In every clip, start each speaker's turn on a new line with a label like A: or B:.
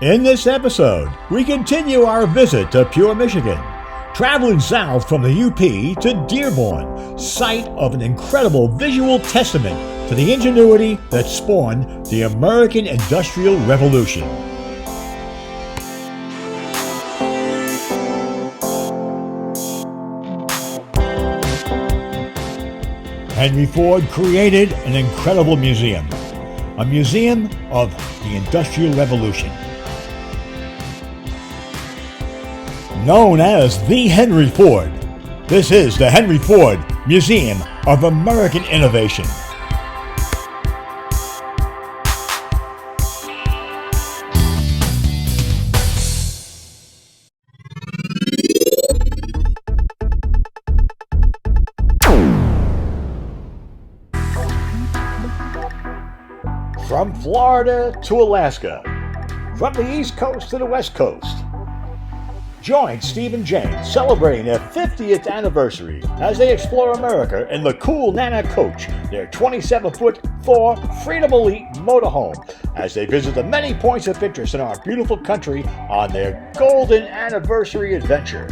A: In this episode, we continue our visit to Pure, Michigan, traveling south from the UP to Dearborn, site of an incredible visual testament to the ingenuity that spawned the American Industrial Revolution. Henry Ford created an incredible museum, a museum of the Industrial Revolution. Known as the Henry Ford, this is the Henry Ford Museum of American Innovation. From Florida to Alaska, from the East Coast to the West Coast, join Steve and Jane celebrating their 50th anniversary as they explore America in the cool Nana Coach, their 27-foot Thor Freedom Elite motorhome, as they visit the many points of interest in our beautiful country on their golden anniversary adventure.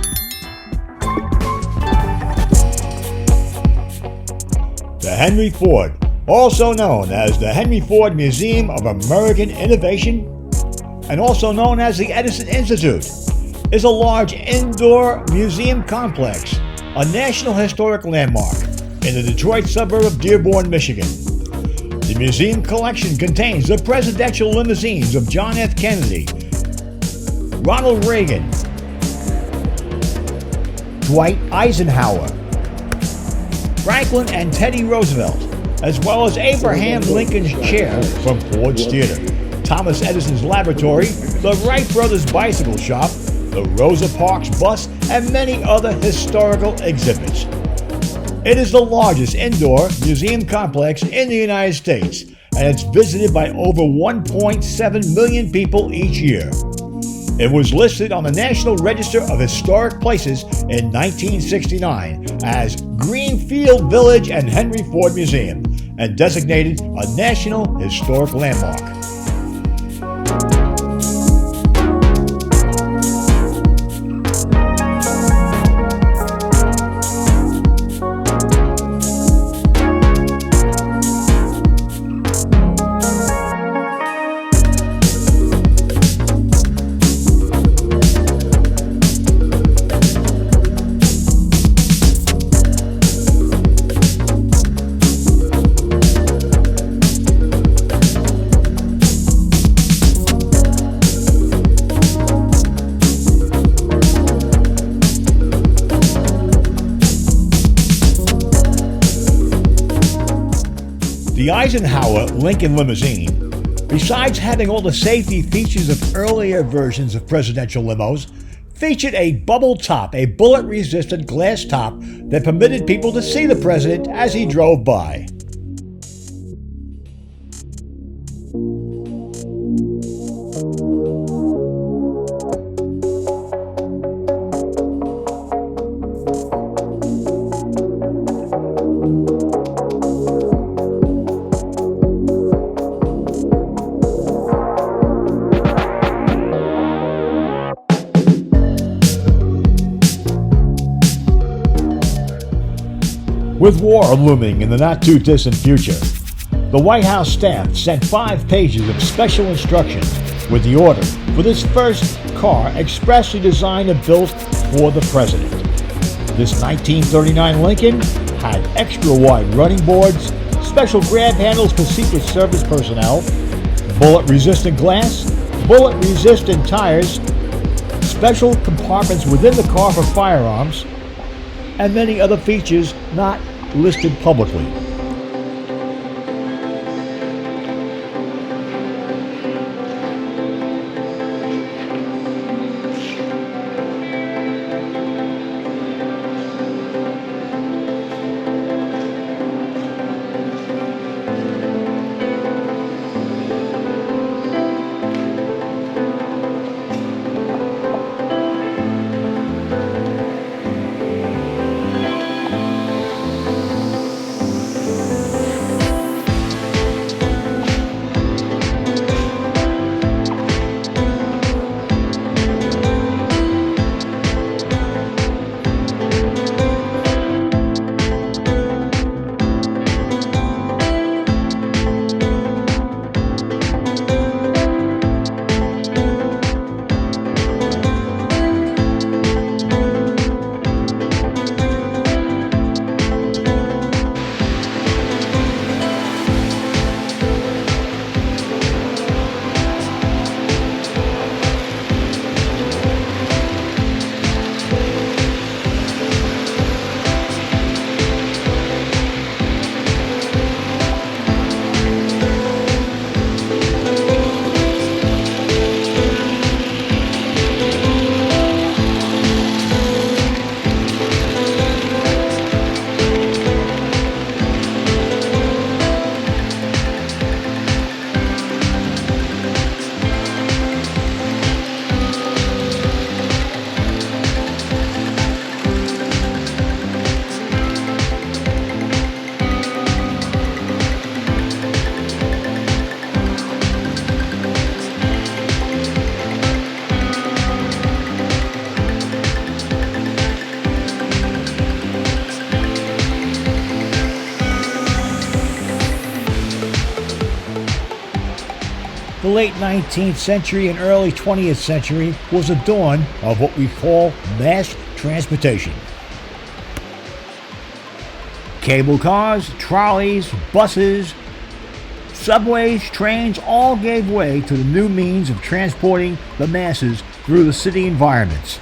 A: The Henry Ford, also known as the Henry Ford Museum of American Innovation, and also known as the Edison Institute, is a large indoor museum complex, a National Historic Landmark in the Detroit suburb of Dearborn, Michigan. The museum collection contains the presidential limousines of John F. Kennedy, Ronald Reagan, Dwight Eisenhower, Franklin and Teddy Roosevelt, as well as Abraham Lincoln's chair from Ford's Theater, Thomas Edison's laboratory, the Wright Brothers bicycle shop, the Rosa Parks bus, and many other historical exhibits. It is the largest indoor museum complex in the United States, and it's visited by over 1.7 million people each year. It was listed on the National Register of Historic Places in 1969 as Greenfield Village and Henry Ford Museum, and designated a National Historic Landmark. The Eisenhower Lincoln limousine, besides having all the safety features of earlier versions of presidential limos, featured a bubble top, a bullet-resistant glass top that permitted people to see the president as he drove by. With war looming in the not-too-distant future, the White House staff sent 5 pages of special instructions with the order for this first car expressly designed and built for the president. This 1939 Lincoln had extra-wide running boards, special grab handles for Secret Service personnel, bullet-resistant glass, bullet-resistant tires, special compartments within the car for firearms, and many other features not listed publicly. late 19th century and early 20th century was the dawn of what we call mass transportation. Cable cars, trolleys, buses, subways, trains all gave way to the new means of transporting the masses through the city environments.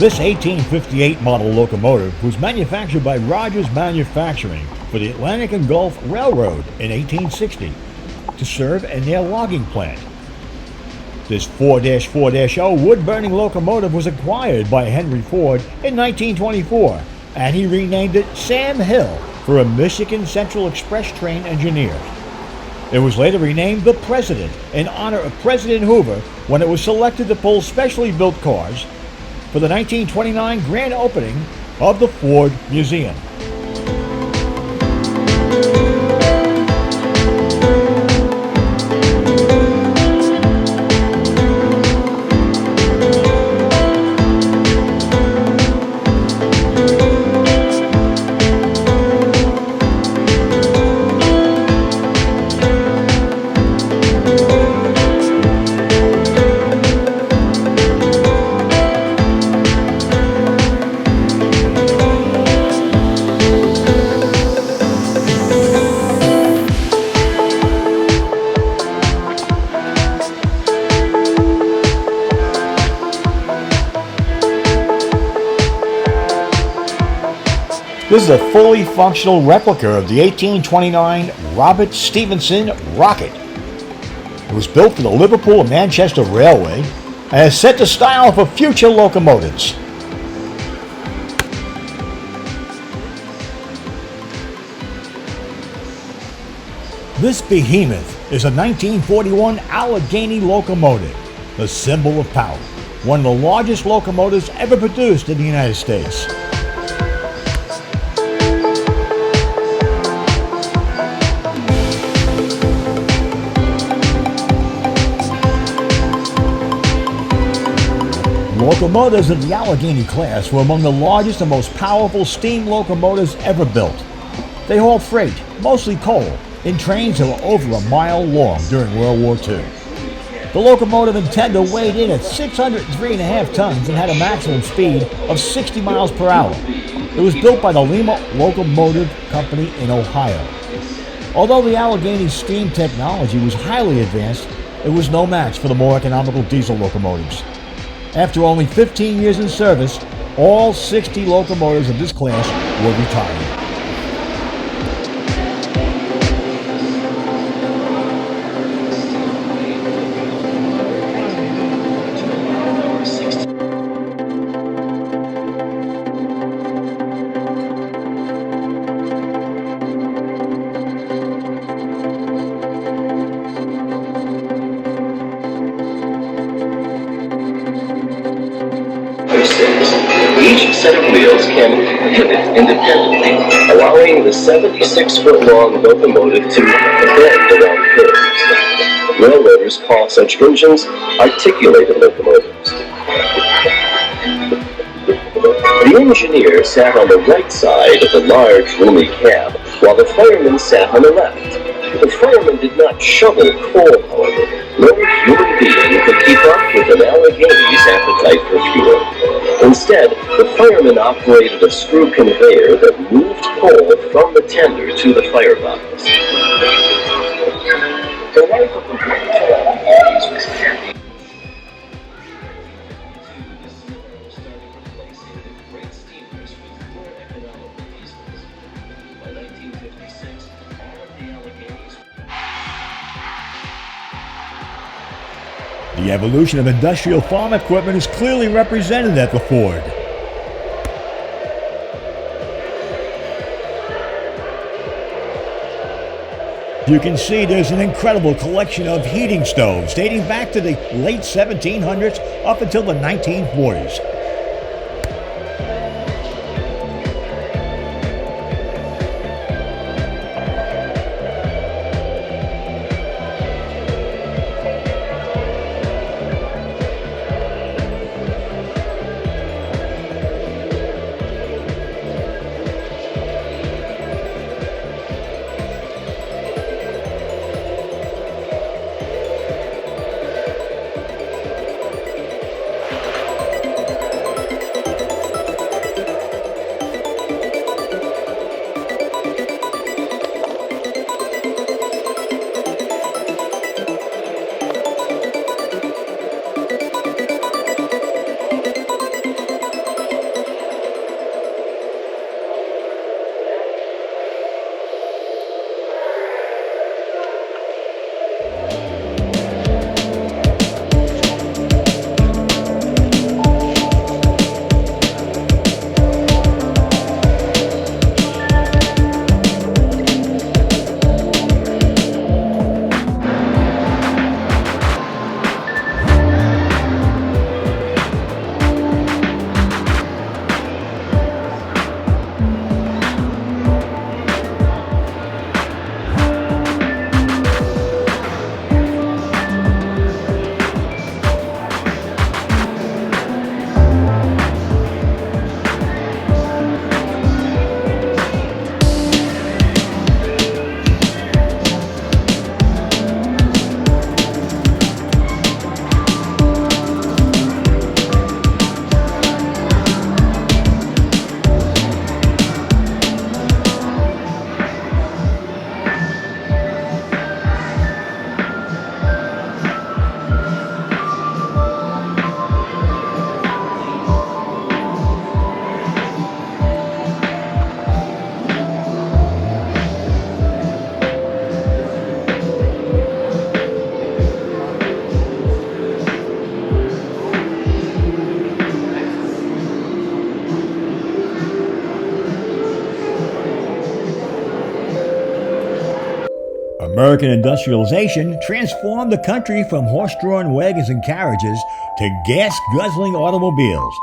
A: This 1858 model locomotive was manufactured by Rogers Manufacturing for the Atlantic and Gulf Railroad in 1860 to serve in their logging plant. This 4-4-0 wood-burning locomotive was acquired by Henry Ford in 1924, and he renamed it Sam Hill for a Michigan Central Express train engineer. It was later renamed the President in honor of President Hoover when it was selected to pull specially built cars for the 1929 grand opening of the Ford Museum. This is a fully functional replica of the 1829 Robert Stephenson rocket. It was built for the Liverpool and Manchester Railway and has set the style for future locomotives. This behemoth is a 1941 Allegheny locomotive, the symbol of power, one of the largest locomotives ever produced in the United States. Locomotives of the Allegheny class were among the largest and most powerful steam locomotives ever built. They hauled freight, mostly coal, in trains that were over a mile long during World War II. The locomotive intended weighed in at 603.5 tons and had a maximum speed of 60 miles per hour. It was built by the Lima Locomotive Company in Ohio. Although the Allegheny steam technology was highly advanced, it was no match for the more economical diesel locomotives. After only 15 years in service, all 60 locomotives of this class were retired.
B: Each set of wheels can pivot independently, allowing the 76-foot-long locomotive to bend around curves. Railroaders call such engines articulated locomotives. The engineer sat on the right side of the large, roomy cab, while the fireman sat on the left. The fireman did not shovel coal, however. No human being could keep up with an Allegheny's appetite for fuel. Instead, the fireman operated a screw conveyor that moved coal from the tender to the firebox. The life of the
A: The evolution of industrial farm equipment is clearly represented at the Ford. You can see there's an incredible collection of heating stoves dating back to the late 1700s up until the 1940s. American industrialization transformed the country from horse-drawn wagons and carriages to gas-guzzling automobiles.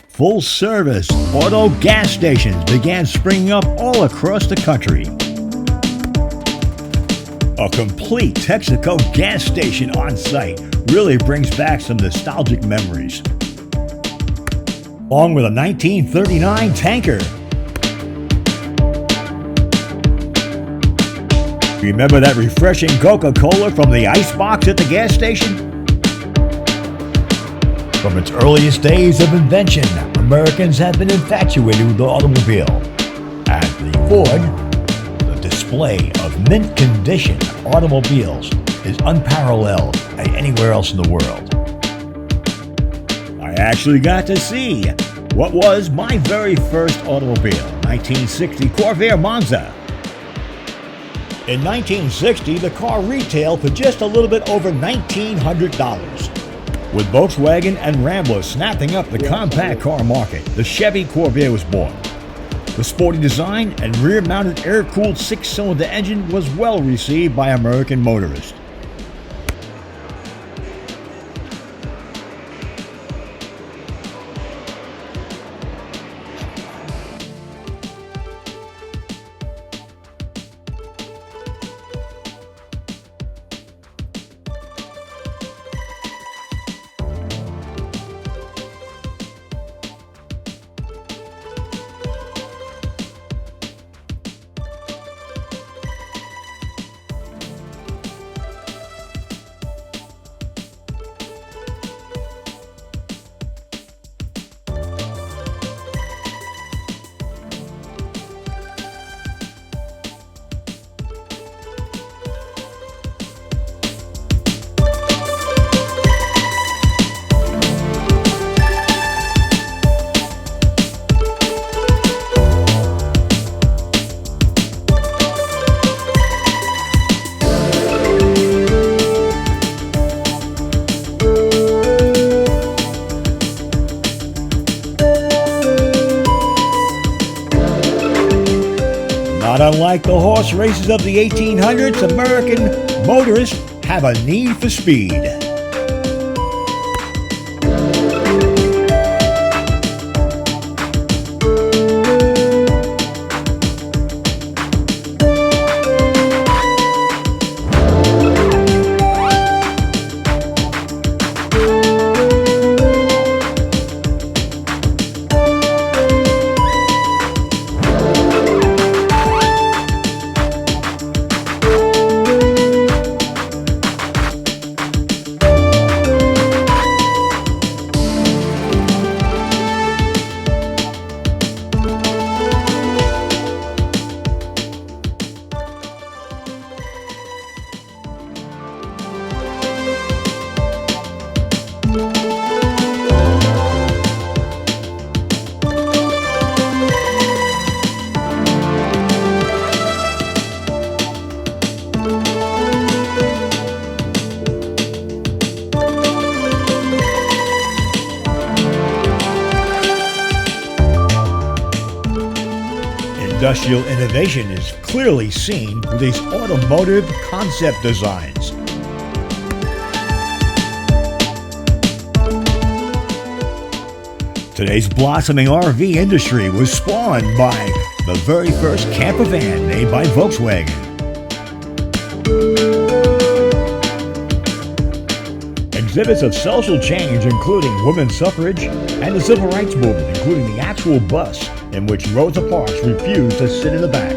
A: Full-service auto gas stations began springing up all across the country. A complete Texaco gas station on site really brings back some nostalgic memories. Along with a 1939 tanker. Remember that refreshing Coca-Cola from the icebox at the gas station? From its earliest days of invention, Americans have been infatuated with the automobile. At the Ford, the display of mint condition automobiles is unparalleled anywhere else in the world. I actually got to see what was my very first automobile, 1960 Corvair Monza. In 1960, the car retailed for just a little bit over $1,900. With Volkswagen and Rambler snapping up the compact car market, the Chevy Corvair was born. The sporty design and rear-mounted air-cooled six-cylinder engine was well received by American motorists. Not unlike the horse races of the 1800s, American motorists have a need for speed. Industrial innovation is clearly seen with these automotive concept designs. Today's blossoming RV industry was spawned by the very first camper van made by Volkswagen. Exhibits of social change including women's suffrage and the civil rights movement, including the actual bus in which Rosa Parks refused to sit in the back.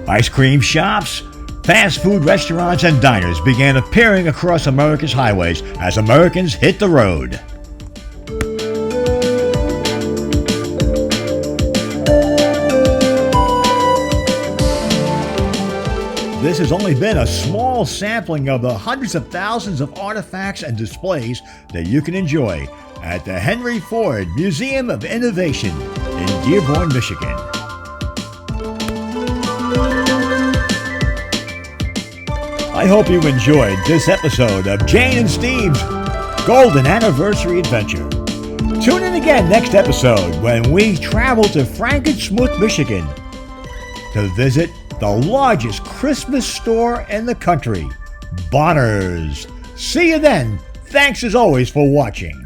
A: Ice cream shops, fast food restaurants, and diners began appearing across America's highways as Americans hit the road. This has only been a small sampling of the hundreds of thousands of artifacts and displays that you can enjoy at the Henry Ford Museum of Innovation in Dearborn, Michigan. I hope you enjoyed this episode of Jane and Steve's Golden Anniversary Adventure. Tune in again next episode when we travel to Frankenschmuth, Michigan to visit the largest Christmas store in the country, Bonner's. See you then. Thanks as always for watching.